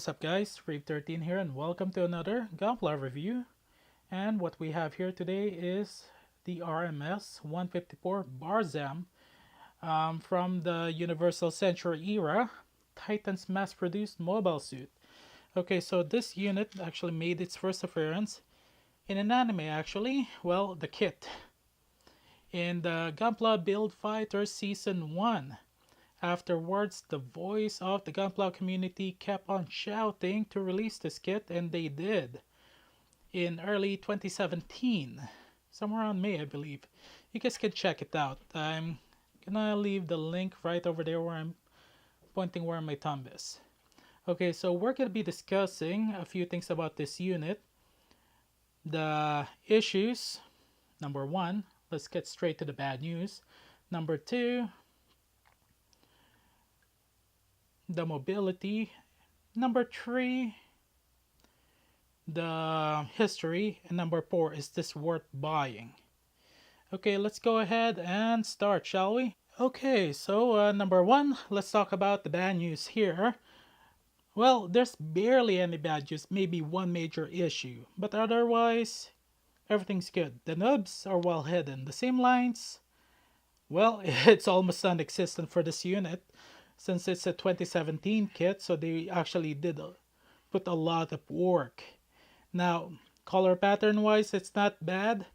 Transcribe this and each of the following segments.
what's up guys, Rave13 here and welcome to another Gunpla review. And what we have here today is the RMS 154 Barzam from the Universal Century era Titan's mass-produced mobile suit. Okay, so this unit actually made its first appearance in an anime actually, well, the kit, in the Gunpla Build Fighter Season 1. Afterwards, the voice of the Gunpla community kept on shouting to release this kit, and they did in early 2017, somewhere around May, I believe. You guys can check it out. I'm gonna leave the link right over there where I'm pointing where my thumb is. Okay, so we're gonna be discussing a few things about this unit. The issues, number one, let's get straight to the bad news. Number two, the mobility. Number three, the history. And number four, is this worth buying? Okay, let's go ahead and start, shall we? Okay, so number one, let's talk about the bad news here. Well, there's barely any bad news, maybe one major issue, but otherwise, everything's good. The nubs are well hidden. The seam lines, well, it's almost non-existent for this unit, since it's a 2017 kit, so they actually did put a lot of work. Now, color pattern wise, it's not bad,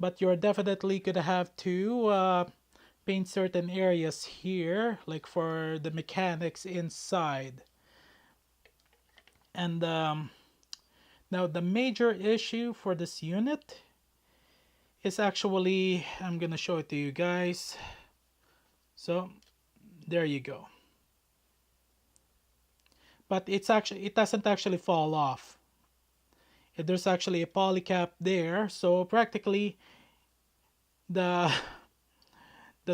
but you're definitely gonna have to paint certain areas here, like for the mechanics inside. And now the major issue for this unit is actually, I'm gonna show it to you guys. So there you go. But it doesn't actually fall off. There's actually a polycap there, so practically the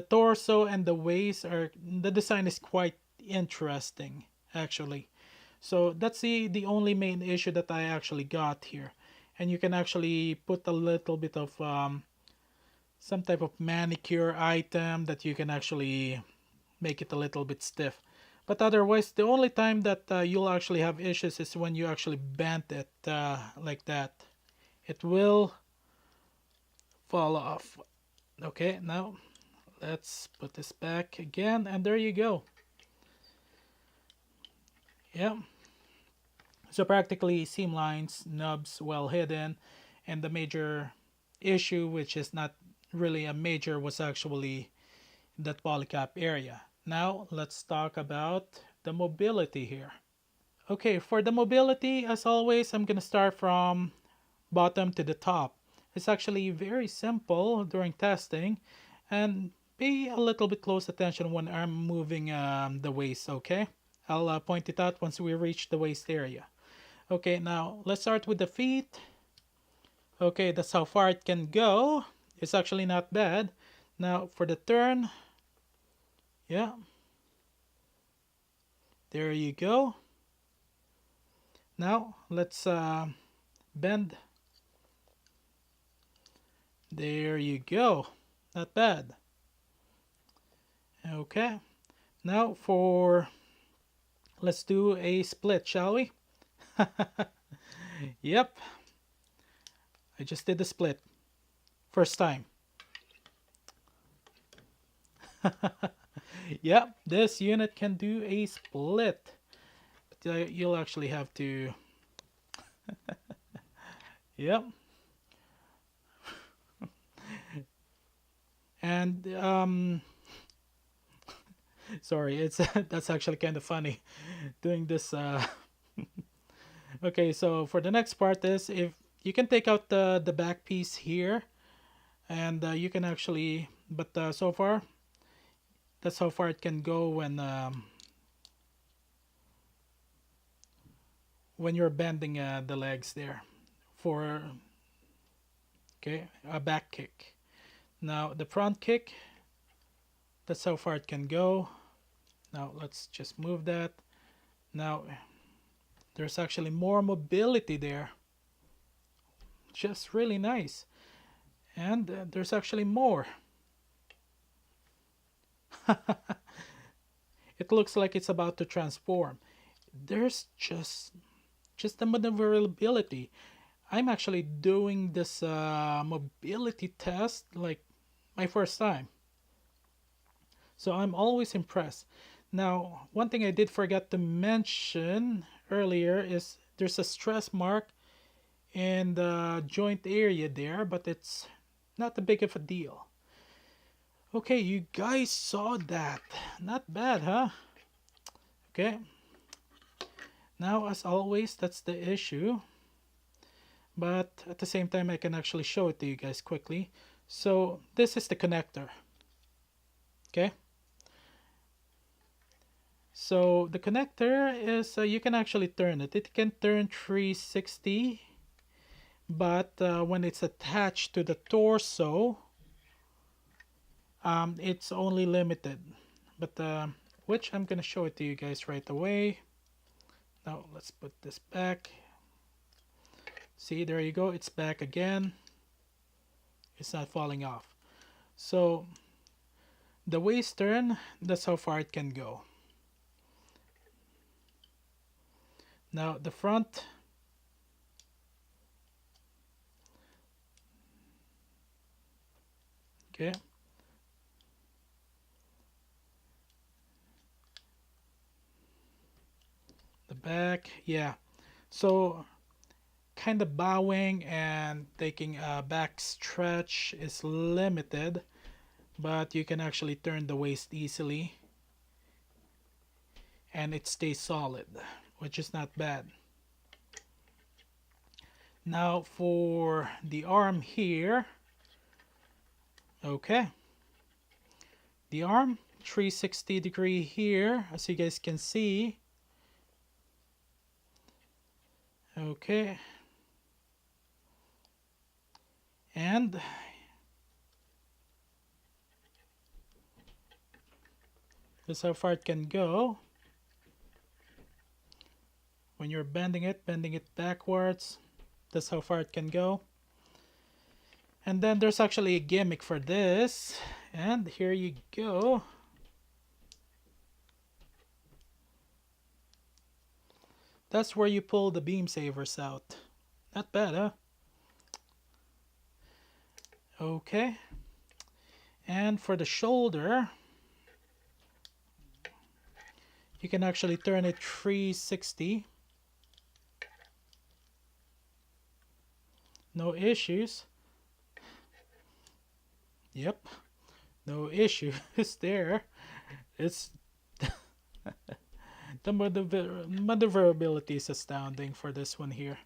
torso and the waist the design is quite interesting actually. So that's the only main issue that I actually got here. And you can actually put a little bit of some type of manicure item that you can actually make it a little bit stiff. But otherwise, the only time that you'll actually have issues is when you actually bend it like that. It will fall off. Okay, now let's put this back again, and there you go. Yeah. So practically seam lines, nubs well hidden, and the major issue, which is not really a major, was actually that polycap area. Now let's talk about the mobility here. Okay, for the mobility, as always, I'm gonna start from bottom to the top. It's actually very simple during testing, and pay a little bit close attention when I'm moving the waist, okay? I'll point it out once we reach the waist area. Okay, now let's start with the feet. Okay, that's how far it can go. It's actually not bad. Now for the turn, yeah, there you go. Now let's bend. There you go. Not bad. Okay, now let's do a split, shall we? Yep, I just did the split first time. Yep, this unit can do a split, but you'll actually have to yep. And sorry, it's that's actually kind of funny doing this okay, so for the next part is, if you can take out the back piece here, and you can actually, but so far that's how far it can go when you're bending the legs there for, okay, a back kick. Now the front kick, that's how far it can go. Now let's just move that. Now there's actually more mobility there, just really nice. And there's actually more. It looks like it's about to transform. there's just the maneuverability. I'm actually doing this mobility test like my first time, so I'm always impressed. Now, one thing I did forget to mention earlier is there's a stress mark in the joint area there, but it's not a big of a deal. Okay, you guys saw that. Not bad, huh? Okay. Now, as always, that's the issue. But at the same time, I can actually show it to you guys quickly. So this is the connector. Okay. So the connector is, you can actually turn it. It can turn 360, but when it's attached to the torso, it's only limited. But which I'm gonna show it to you guys right away. Now let's put this back. See, there you go. It's back again. It's not falling off. So the waist turn, that's how far it can go. Now the front, okay. The back, yeah. So kind of bowing and taking a back stretch is limited, but you can actually turn the waist easily and it stays solid, which is not bad. Now for the arm here, okay, the arm 360-degree here, as you guys can see. Okay, and this is how far it can go. When you're bending it backwards, that's how far it can go. And then there's actually a gimmick for this, and here you go. That's where you pull the beam savers out. Not bad, huh? Okay. And for the shoulder, you can actually turn it 360. No issues. Yep. No issues there. It's the maneuverability is astounding for this one here.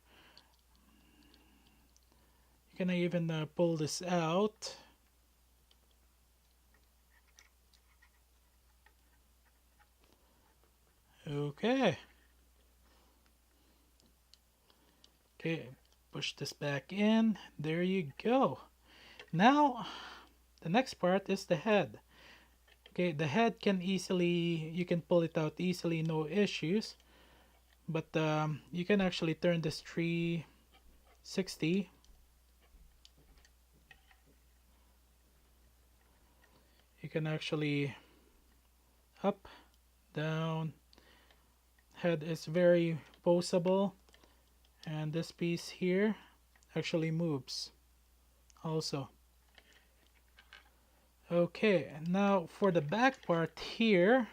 You can even pull this out. Okay. Okay, push this back in. There you go. Now, the next part is the head. Okay, the head can easily, you can pull it out easily, no issues. But you can actually turn this 360. You can actually up, down. Head is very poseable. And this piece here actually moves also. Okay, now for the back part here,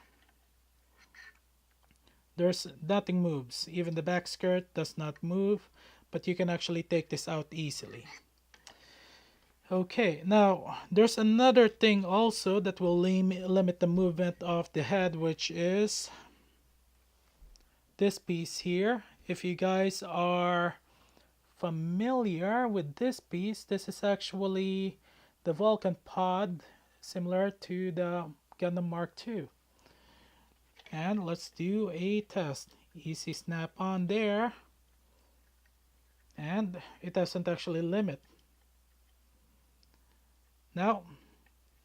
there's nothing moves. Even the back skirt does not move, but you can actually take this out easily. Okay, now there's another thing also that will limit the movement of the head, which is this piece here. If you guys are familiar with this piece, this is actually the Vulcan pod, similar to the Gundam Mark II. And let's do a test. Easy snap on there, and it doesn't actually limit. Now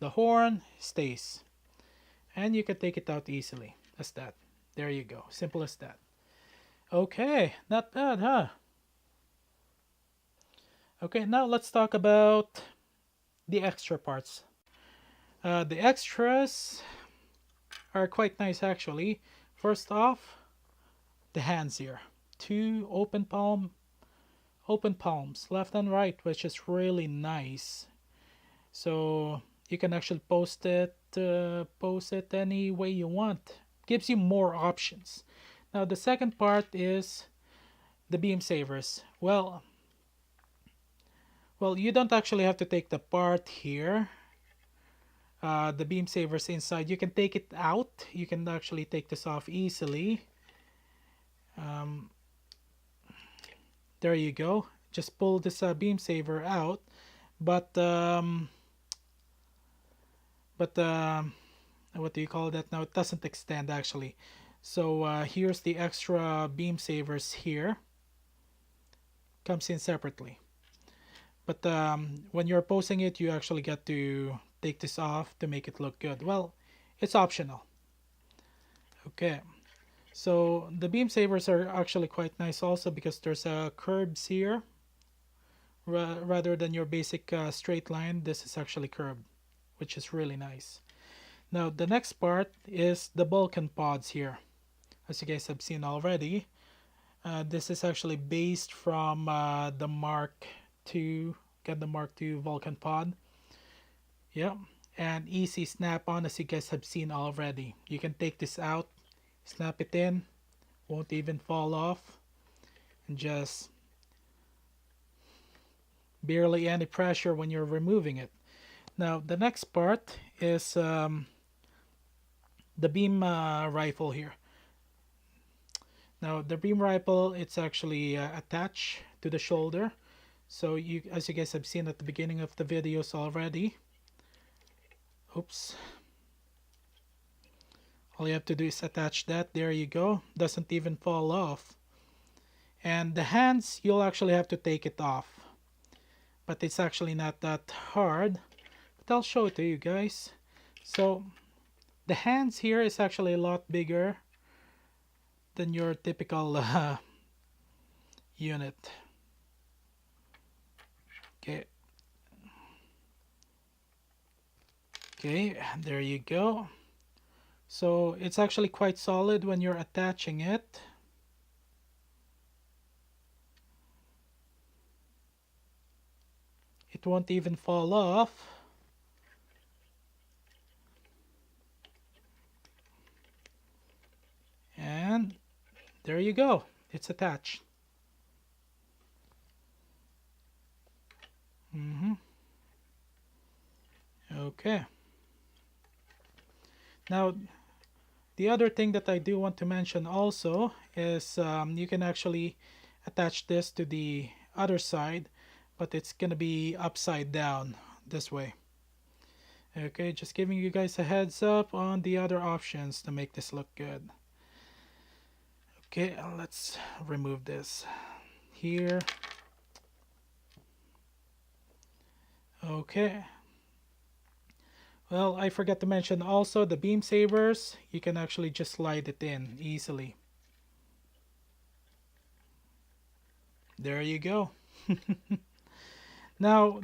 the horn stays, and you can take it out easily as that. There you go, simple as that. Okay, not bad, huh? Okay, now let's talk about the extra parts. The extras are quite nice actually. First off, the hands here. Two open palms, left and right, which is really nice. So you can actually post it any way you want. Gives you more options. Now the second part is the beam savers. Well, you don't actually have to take the part here. The beam savers inside, you can take it out. You can actually take this off easily. There you go. Just pull this beam saver out, but what do you call that now? It doesn't extend actually. So here's the extra beam savers here. Comes in separately. But when you're posing it, you actually get to take this off to make it look good. Well, it's optional. Okay. So the beam savers are actually quite nice also because there's curves here. Rather than your basic straight line, this is actually curved, which is really nice. Now the next part is the Vulcan pods here. As you guys have seen already, this is actually based from the Mark II, Gundam Mark II Vulcan pod. Yeah, and easy snap on, as you guys have seen already. You can take this out, snap it in, won't even fall off, and just barely any pressure when you're removing it. Now the next part is the beam rifle here. Now the beam rifle, it's actually attached to the shoulder. So you, as you guys have seen at the beginning of the videos already. Oops. All you have to do is attach that. There you go. Doesn't even fall off. And the hands, you'll actually have to take it off. But it's actually not that hard. But I'll show it to you guys. So the hands here is actually a lot bigger than your typical unit. Okay, there you go. So it's actually quite solid when you're attaching it. It won't even fall off. And there you go. It's attached. Okay. Now, the other thing that I do want to mention also is you can actually attach this to the other side, but it's gonna be upside down this way. Okay, just giving you guys a heads up on the other options to make this look good. Okay, let's remove this here. Okay. Well, I forgot to mention also the beam savers. You can actually just slide it in easily. There you go. Now,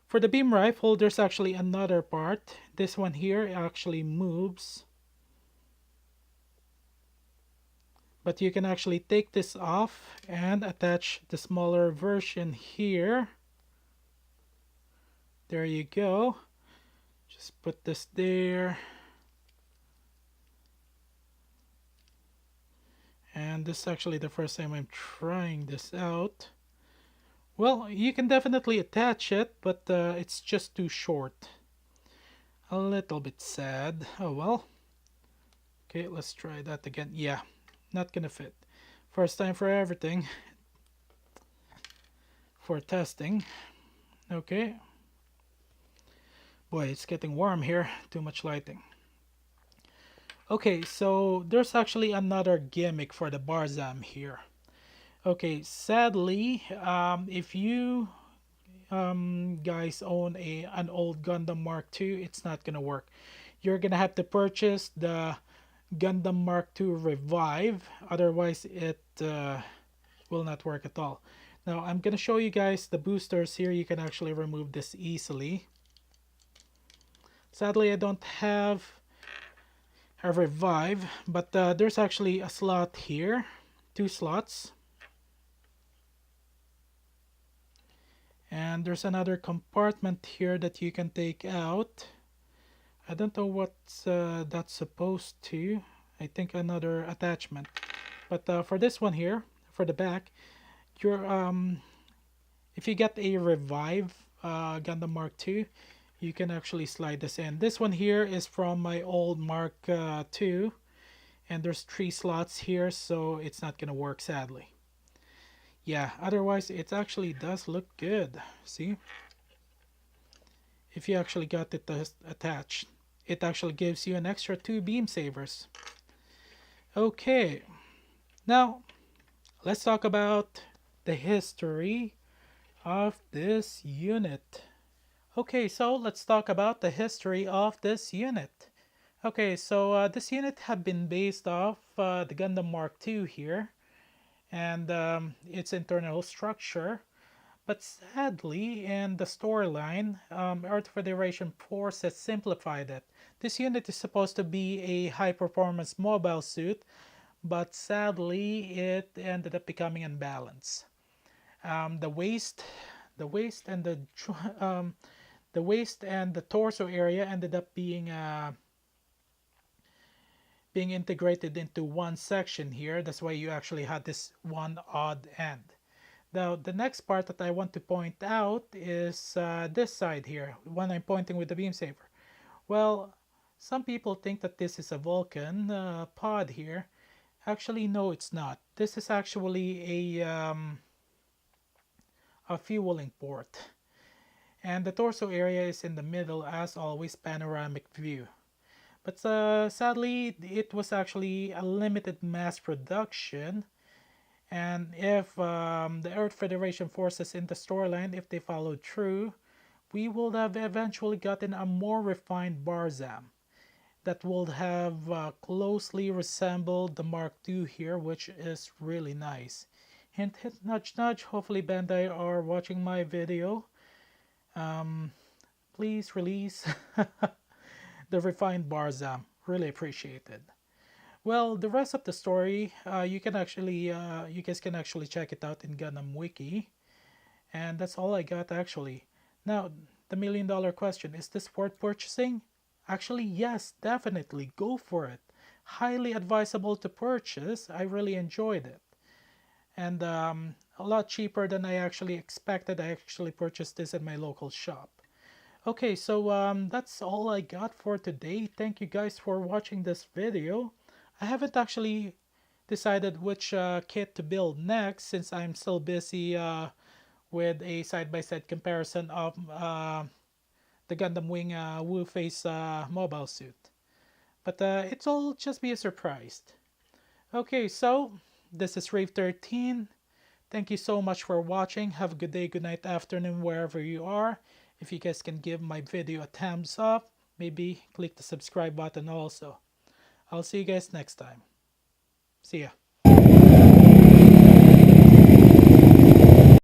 for the beam rifle, there's actually another part. This one here actually moves. But you can actually take this off and attach the smaller version here. There you go. Just put this there. And this is actually the first time I'm trying this out. Well, you can definitely attach it, but it's just too short. A little bit sad. Oh well. Okay, let's try that again. Yeah, not gonna fit. First time for everything. For testing. Okay. Boy, it's getting warm here. Too much lighting. Okay, so there's actually another gimmick for the Barzam here. Okay, sadly, if you guys own an old Gundam Mark II, it's not gonna work. You're gonna have to purchase the Gundam Mark II Revive, otherwise it will not work at all. Now I'm gonna show you guys the boosters here. You can actually remove this easily. Sadly, I don't have a Revive, but there's actually a slot here. 2 slots. And there's another compartment here that you can take out. I don't know what that's supposed to. I think another attachment. But for this one here, for the back, you're if you get a Revive Gundam Mark II, you can actually slide this in. This one here is from my old Mark II, and there's 3 slots here, so it's not gonna work, sadly. Yeah, otherwise it actually does look good. See, if you actually got it attached, it actually gives you an extra 2 beam sabers. Okay, now let's talk about the history of this unit. Okay, so let's talk about the history of this unit. Okay, so this unit had been based off the Gundam Mark II here, and its internal structure. But sadly, in the storyline, Earth Federation Force has simplified it. This unit is supposed to be a high-performance mobile suit, but sadly, it ended up becoming unbalanced. The waist and the waist and the torso area ended up being integrated into one section here. That's why you actually had this one odd end. Now, the next part that I want to point out is this side here, when I'm pointing with the beam saber. Well, some people think that this is a Vulcan pod here. Actually, no, it's not. This is actually a fueling port. And the torso area is in the middle, as always, panoramic view. But sadly, it was actually a limited mass production. And if the Earth Federation forces in the storyline, if they followed through, we would have eventually gotten a more refined Barzam that would have closely resembled the Mark II here, which is really nice. Hint, hint, nudge, nudge. Hopefully Bandai are watching my video. Please release the refined Barzam. Really appreciated. Well, the rest of the story, you guys can actually check it out in Gundam Wiki. And that's all I got actually. Now, the $1,000,000 question, is this worth purchasing? Actually, yes, definitely. Go for it. Highly advisable to purchase. I really enjoyed it. And a lot cheaper than I actually expected. I actually purchased this at my local shop. Okay, so that's all I got for today. Thank you guys for watching this video. I haven't actually decided which kit to build next, since I'm still busy with a side-by-side comparison of the Gundam Wing Wu Face mobile suit. But it'll just be a surprise. Okay, so this is Rave13. Thank you so much for watching. Have a good day, good night, afternoon, wherever you are. If you guys can give my video a thumbs up, maybe click the subscribe button also. I'll see you guys next time. See ya.